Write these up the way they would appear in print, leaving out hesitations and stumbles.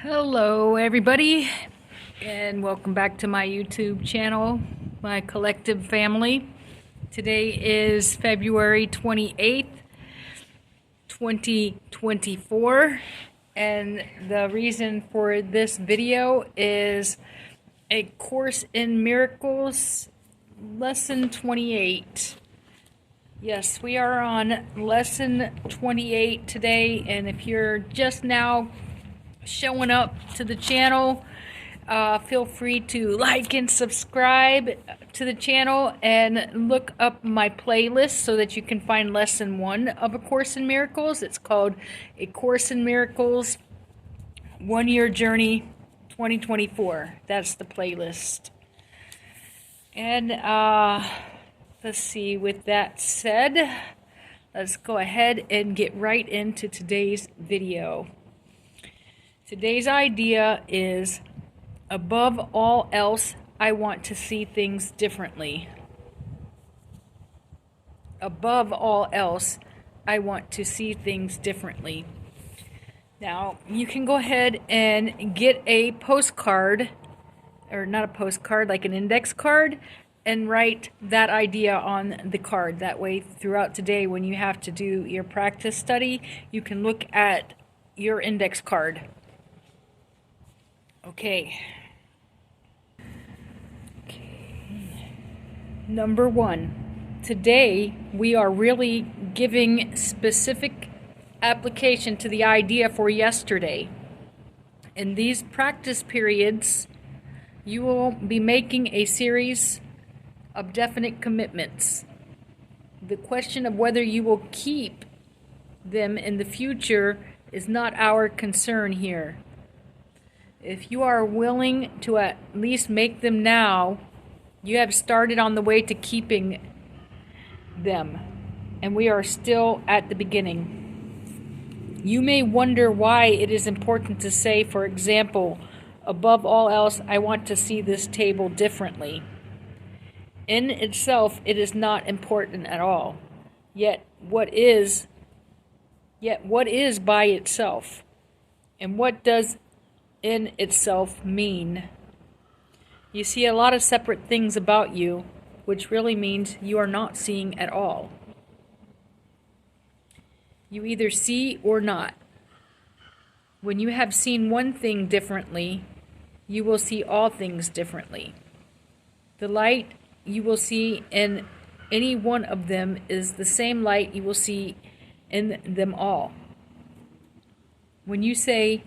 Hello everybody, and welcome back to my YouTube channel, my collective family. Today is February 28th, 2024, and the reason for this video is A Course in Miracles, Lesson 28. Yes, we are on Lesson 28 today, and if you're just now showing up to the channel, feel free to like and subscribe to the channel and look up my playlist so that you can find lesson 1 of A Course in Miracles. It's called A Course in Miracles 1 Year Journey 2024. That's the playlist. And let's see, with that said, let's go ahead and get right into today's video. Today's idea is, above all else, I want to see things differently. Above all else, I want to see things differently. Now, you can go ahead and get a postcard, or not a postcard, like an index card, and write that idea on the card. That way, throughout today, when you have to do your practice study, you can look at your index card. Okay. Number 1. Today, we are really giving specific application to the idea for yesterday. In these practice periods, you will be making a series of definite commitments. The question of whether you will keep them in the future is not our concern here. If you are willing to at least make them now, you have started on the way to keeping them, and we are still at the beginning. You may wonder why it is important to say, for example, above all else, I want to see this table differently. In itself, it is not important at all. Yet what is by itself? And what does in itself mean? You see a lot of separate things about you, which really means you are not seeing at all. You either see or not. When you have seen one thing differently, you will see all things differently. The light you will see in any one of them is the same light you will see in them all. When you say,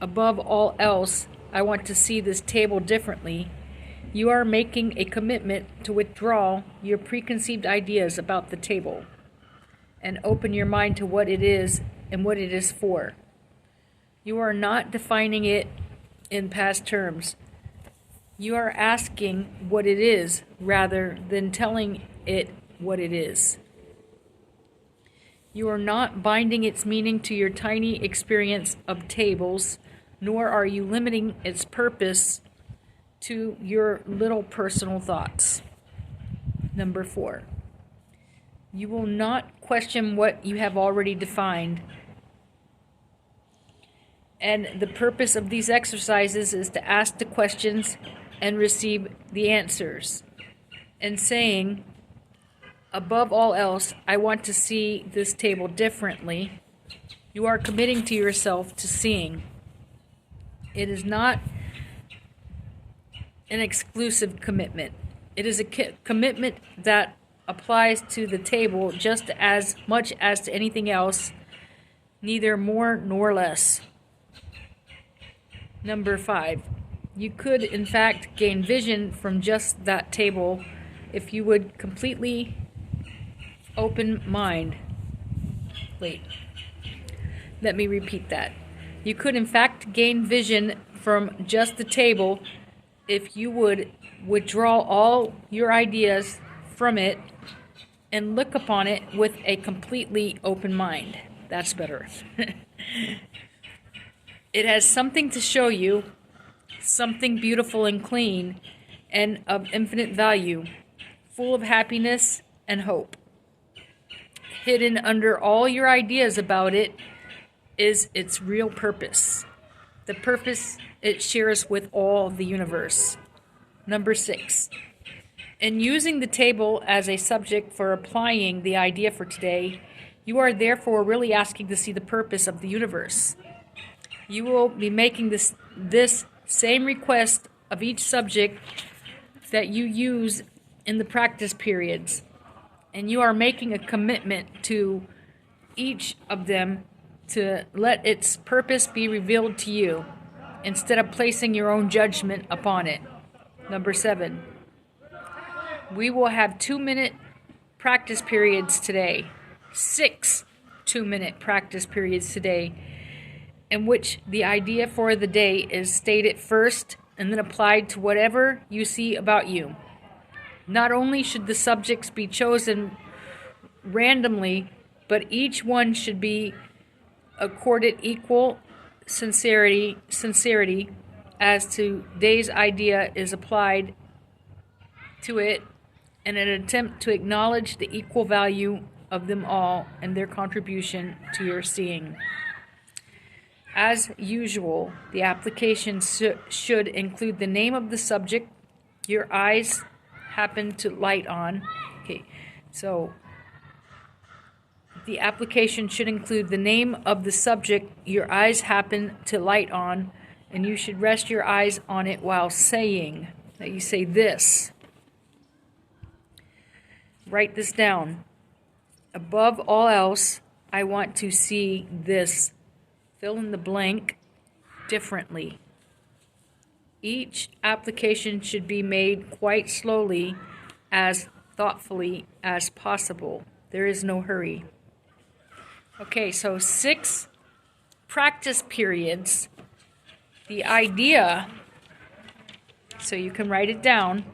above all else, I want to see this table differently, you are making a commitment to withdraw your preconceived ideas about the table and open your mind to what it is and what it is for. You are not defining it in past terms. You are asking what it is rather than telling it what it is. You are not binding its meaning to your tiny experience of tables, nor are you limiting its purpose to your little personal thoughts. Number 4. You will not question what you have already defined. And the purpose of these exercises is to ask the questions and receive the answers. And saying, above all else, I want to see this table differently, you are committing to yourself to seeing. It is not an exclusive commitment. It is a commitment that applies to the table just as much as to anything else, neither more nor less. Number 5. You could, in fact, gain vision from just that table if you would completely open mind. Wait. Let me repeat that. You could, in fact, gain vision from just the table if you would withdraw all your ideas from it and look upon it with a completely open mind. That's better. It has something to show you, something beautiful and clean and of infinite value, full of happiness and hope. Hidden under all your ideas about it is its real purpose. the purpose it shares with all the universe. Number 6. In using the table as a subject for applying the idea for today, you are therefore really asking to see the purpose of the universe. You will be making this same request of each subject that you use in the practice periods, and you are making a commitment to each of them to let its purpose be revealed to you instead of placing your own judgment upon it. Number 7. We will have 2-minute practice periods today. 6 2-minute practice periods today, in which the idea for the day is stated first and then applied to whatever you see about you. Not only should the subjects be chosen randomly, but each one should be accorded equal sincerity as today's idea is applied to it in an attempt to acknowledge the equal value of them all and their contribution to your seeing. As usual, the application should include the name of the subject your eyes happen to light on. Okay, so the application should include the name of the subject your eyes happen to light on, and you should rest your eyes on it while saying that you say this. Write this down. Above all else, I want to see this. Fill in the blank differently. Each application should be made quite slowly, as thoughtfully as possible. There is no hurry. Okay, so 6 practice periods. The idea, so you can write it down,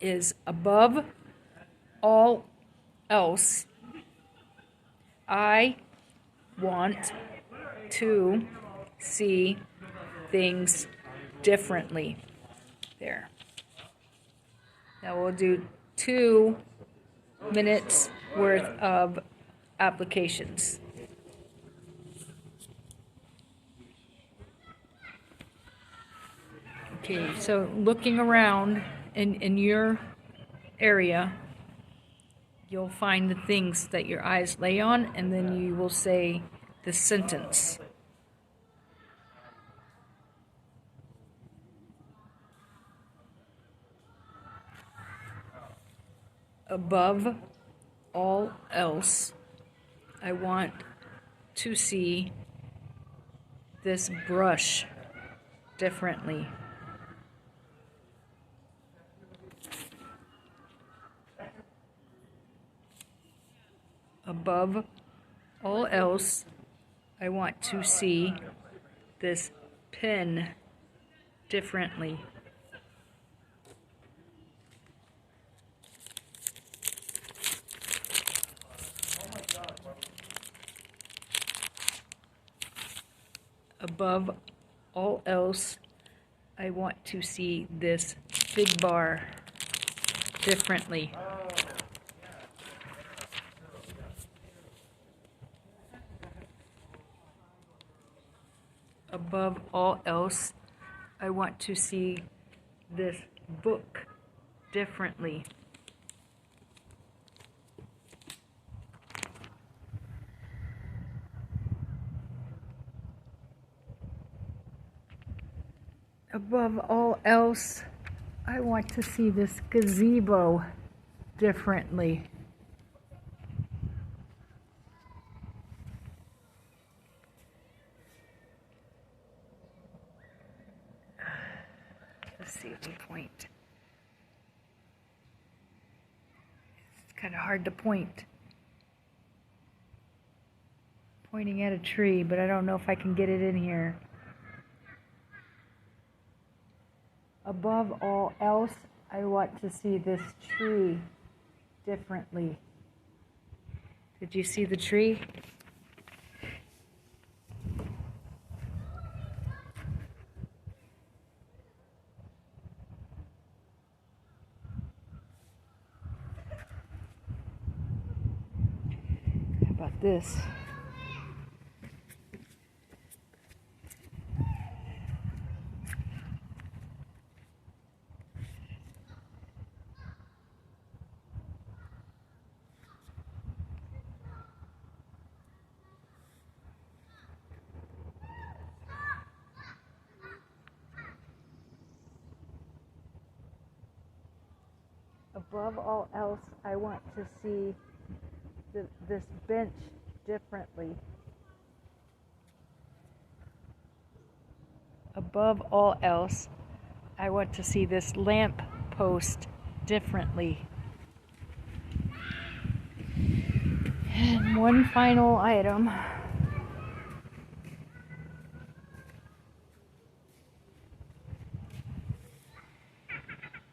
is above all else, I want to see things differently. There. Now we'll do 2 minutes worth of applications. Okay, so looking around in your area, you'll find the things that your eyes lay on, and then you will say the sentence. Above all else, I want to see this brush differently. Above all else, I want to see this pen differently. Above all else, I want to see this big bar differently. Above all else, I want to see this book differently. Above all else, I want to see this gazebo differently. Let's see if we point. It's kind of hard to point. Pointing at a tree, but I don't know if I can get it in here. Above all else, I want to see this tree differently. Did you see the tree? How about this? Above all else, I want to see this bench differently. Above all else, I want to see this lamp post differently. And one final item.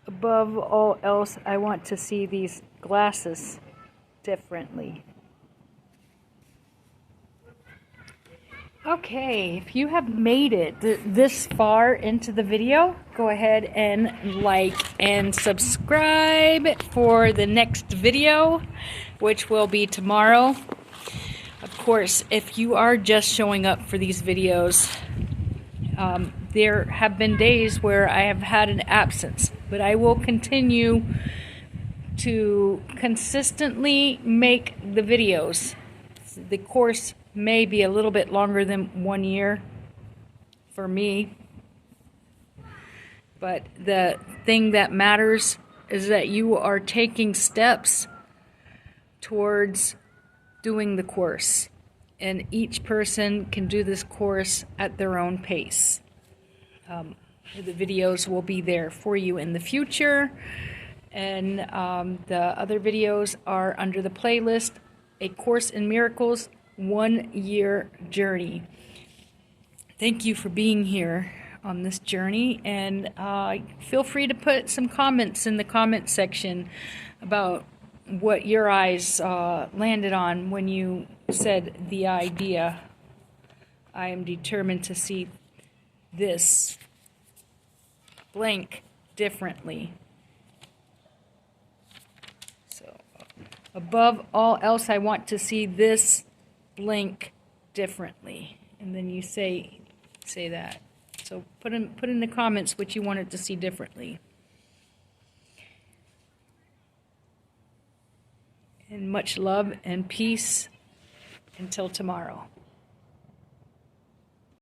Above all else, I want to see these glasses differently. Okay, if you have made it this far into the video, go ahead and like and subscribe for the next video, which will be tomorrow. Of course, if you are just showing up for these videos, there have been days where I have had an absence, but I will continue to consistently make the videos. The course may be a little bit longer than 1 year for me, but the thing that matters is that you are taking steps towards doing the course, and each person can do this course at their own pace. The videos will be there for you in the future, and the other videos are under the playlist, A Course in Miracles 1 Year Journey. Thank you for being here on this journey, and feel free to put some comments in the comment section about what your eyes landed on when you said the idea. I am determined to see this blank differently. So, above all else, I want to see this blank differently. And then you say that. So put in the comments what you wanted to see differently. And much love and peace until tomorrow.